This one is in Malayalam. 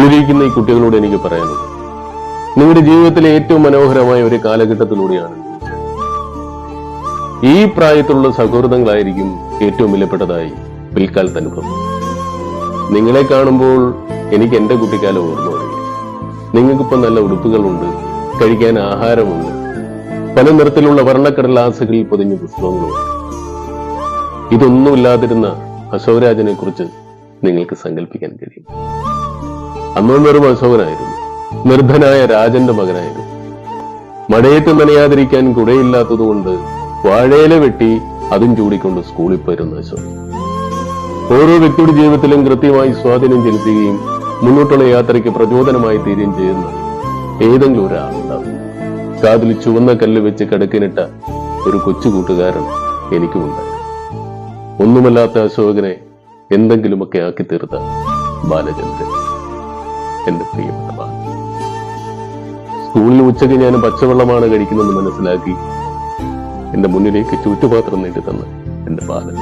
മുന്നിലിരിക്കുന്ന ഈ കുട്ടികളോട് എനിക്ക് പറയാനുള്ളത്, നിങ്ങളുടെ ജീവിതത്തിലെ ഏറ്റവും മനോഹരമായ ഒരു കാലഘട്ടത്തിലൂടെയാണ്. ഈ പ്രായത്തിലുള്ള സൗഹൃദങ്ങളായിരിക്കും ഏറ്റവും വിലപ്പെട്ടതായി പിൽക്കാലത്ത് അനുഭവം. നിങ്ങളെ കാണുമ്പോൾ എനിക്ക് എന്റെ കുട്ടിക്കാലം ഓർമ്മ വരിക. നിങ്ങൾക്കിപ്പോ നല്ല ഉടുപ്പുകളുണ്ട്, കഴിക്കാൻ ആഹാരമുണ്ട്, പല നിറത്തിലുള്ള വർണ്ണക്കടലാസുകളിൽ പൊതിഞ്ഞ പുസ്തകങ്ങളുണ്ട്. ഇതൊന്നുമില്ലാതിരുന്ന അശോകരാജനെ കുറിച്ച് നിങ്ങൾക്ക് സങ്കല്പിക്കാൻ കഴിയും. അന്നും വെറും അശോകനായിരുന്നു, നിർധനായ രാജന്റെ മകനായിരുന്നു. മഴയത്ത് നനയാതിരിക്കാൻ കുടയില്ലാത്തതുകൊണ്ട് വാഴയില വെട്ടി അതും ചൂടിക്കൊണ്ട് സ്കൂളിൽ പോയിരുന്ന അശോകൻ. ഓരോ വ്യക്തിയുടെ ജീവിതത്തിലും കൃത്യമായി സ്വാധീനം ചെലുത്തുകയും മുന്നോട്ടുള്ള യാത്രയ്ക്ക് പ്രചോദനമായി തീരുകയും ചെയ്യുന്ന ഏതെങ്കിലും ഒരാളുണ്ടാവും. കാതിൽ ചുവന്ന കല്ല് വെച്ച് കിടക്കിനിട്ട ഒരു കൊച്ചു കൂട്ടുകാരൻ എനിക്കുമുണ്ട്. ഒന്നുമല്ലാത്ത അശോകനെ എന്തെങ്കിലുമൊക്കെ ആക്കി തീർത്ത ബാലചന്ദ്രൻ, എന്റെ പ്രിയപ്പെട്ട ബാലൻ. സ്കൂളിൽ ഉച്ചയ്ക്ക് ഞാൻ പച്ചവെള്ളമാണ് കഴിക്കുന്നതെന്ന് മനസ്സിലാക്കി എന്റെ മുന്നിലേക്ക് ചുറ്റുപാത്രം നീട്ടി തന്ന എന്റെ ബാലൻ.